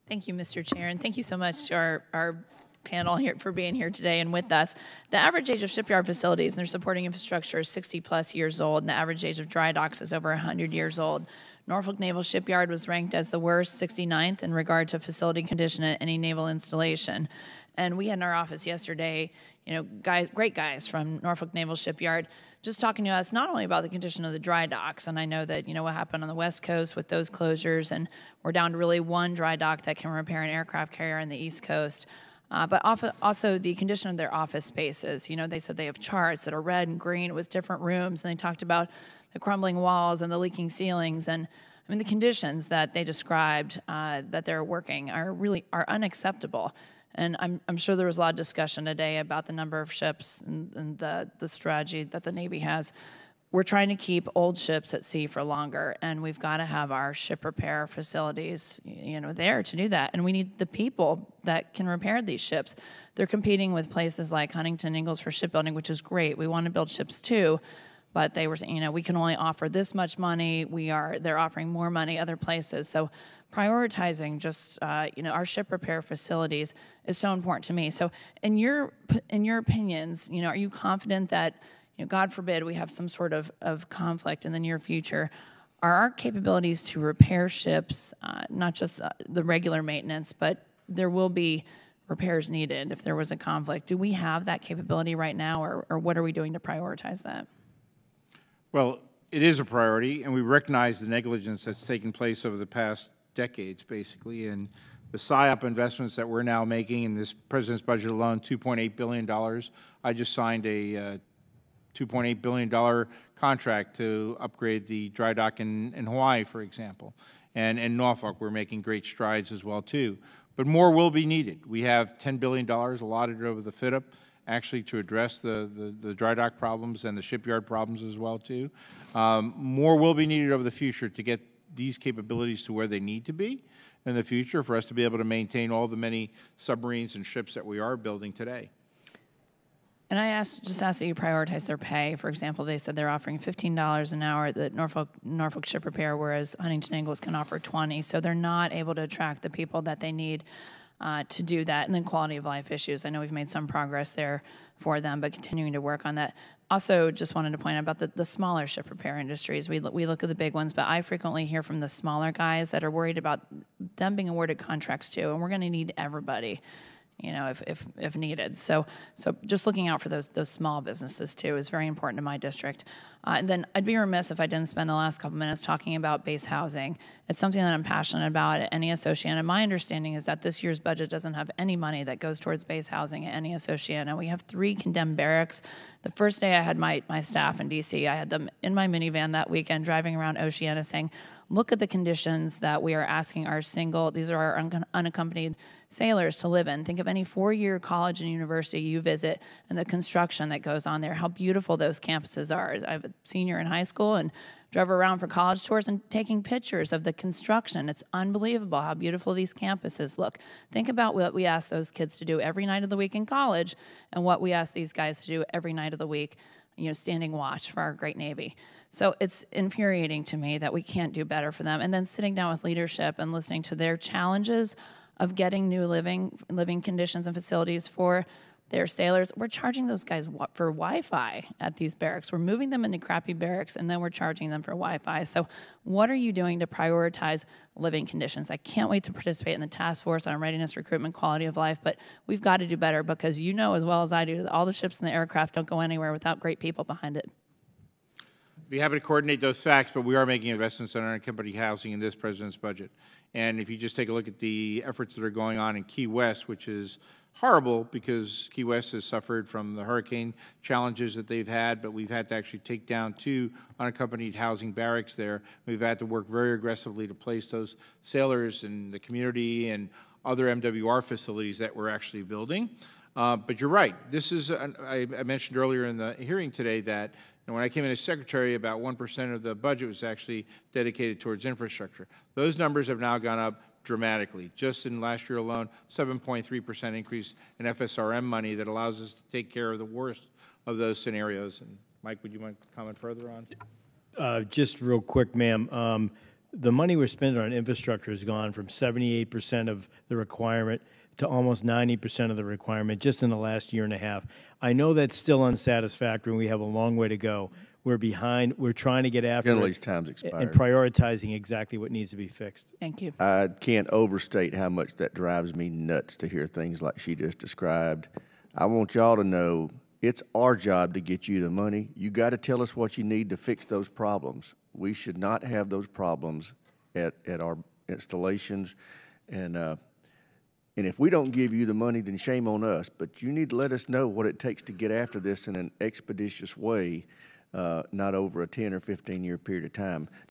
Thank you, Mr. Chair, and thank you so much to our panel here for being here today and with us. The average age of shipyard facilities and their supporting infrastructure is 60-plus years old, and the average age of dry docks is over 100 years old. Norfolk Naval Shipyard was ranked as the worst, 69th, in regard to facility condition at any naval installation. And we had in our office yesterday, great guys from Norfolk Naval Shipyard just talking to us not only about the condition of the dry docks, and I know that, what happened on the West Coast with those closures, and we're down to really one dry dock that can repair an aircraft carrier on the East Coast, but also the condition of their office spaces. They said they have charts that are red and green with different rooms, and they talked about the crumbling walls and the leaking ceilings, and the conditions that they described that they're working are unacceptable. And I'm sure there was a lot of discussion today about the number of ships and the strategy that the Navy has. We're trying to keep old ships at sea for longer, and we've got to have our ship repair facilities, there to do that. And we need the people that can repair these ships. They're competing with places like Huntington Ingalls for shipbuilding, which is great. We want to build ships too, but they were saying, we can only offer this much money. They're offering more money other places. So prioritizing just our ship repair facilities is so important to me. So in your opinions, are you confident that, God forbid we have some sort of conflict in the near future, are our capabilities to repair ships, not just the regular maintenance, but there will be repairs needed if there was a conflict? Do we have that capability right now, or what are we doing to prioritize that? Well, it is a priority, and we recognize the negligence that's taken place over the past decades, basically, and the PSYOP investments that we're now making in this President's budget alone, $2.8 billion. I just signed a $2.8 billion contract to upgrade the dry dock in Hawaii, for example. And in Norfolk, we're making great strides as well, too. But more will be needed. We have $10 billion allotted over the FIDP, actually, to address the dry dock problems and the shipyard problems as well, too. More will be needed over the future to get these capabilities to where they need to be in the future for us to be able to maintain all the many submarines and ships that we are building today. And I just asked that you prioritize their pay. For example, they said they're offering $15 an hour at Norfolk Ship Repair, whereas Huntington Ingalls can offer $20. So they're not able to attract the people that they need to do that. And then quality of life issues. I know we've made some progress there for them, but continuing to work on that. Also, just wanted to point out about the smaller ship repair industries. We look at the big ones, but I frequently hear from the smaller guys that are worried about them being awarded contracts too, and we're going to need everybody, if needed. So just looking out for those small businesses too is very important to my district. And then I'd be remiss if I didn't spend the last couple minutes talking about base housing. It's something that I'm passionate about at NES Oceana. My understanding is that this year's budget doesn't have any money that goes towards base housing at NES Oceana. We have 3 condemned barracks. The first day I had my staff in D.C., I had them in my minivan that weekend driving around Oceana saying, look at the conditions that we are asking these are our unaccompanied sailors to live in. Think of any 4-year college and university you visit and the construction that goes on there, how beautiful those campuses are. I have a senior in high school and drove around for college tours and taking pictures of the construction. It's unbelievable how beautiful these campuses look. Think about what we ask those kids to do every night of the week in college and what we ask these guys to do every night of the week, standing watch for our great Navy. So it's infuriating to me that we can't do better for them. And then sitting down with leadership and listening to their challenges of getting new living conditions and facilities for their sailors. We're charging those guys for Wi-Fi at these barracks. We're moving them into crappy barracks, and then we're charging them for Wi-Fi. So what are you doing to prioritize living conditions? I can't wait to participate in the task force on readiness, recruitment, quality of life, but we've got to do better because you know as well as I do that all the ships and the aircraft don't go anywhere without great people behind it. Be happy to coordinate those facts, but we are making investments in unaccompanied housing in this President's budget. And if you just take a look at the efforts that are going on in Key West, which is horrible because Key West has suffered from the hurricane challenges that they've had, but we've had to actually take down 2 unaccompanied housing barracks there. We've had to work very aggressively to place those sailors in the community and other MWR facilities that we're actually building. But you're right. This is, I mentioned earlier in the hearing today that when I came in as secretary, about 1% of the budget was actually dedicated towards infrastructure. Those numbers have now gone up dramatically. Just in last year alone, 7.3% increase in FSRM money that allows us to take care of the worst of those scenarios. And Mike, would you want to comment further on? Just real quick, ma'am. the money we're spending on infrastructure has gone from 78% of the requirement to almost 90% of the requirement just in the last year and a half. I know that's still unsatisfactory, and we have a long way to go. We're behind. We're trying to get after Generally, it time's expired. and prioritizing exactly what needs to be fixed. Thank you. I can't overstate how much that drives me nuts to hear things like she just described. I want y'all to know it's our job to get you the money. You got to tell us what you need to fix those problems. We should not have those problems at our installations. And if we don't give you the money, then shame on us. But you need to let us know what it takes to get after this in an expeditious way, not over a 10 or 15-year period of time.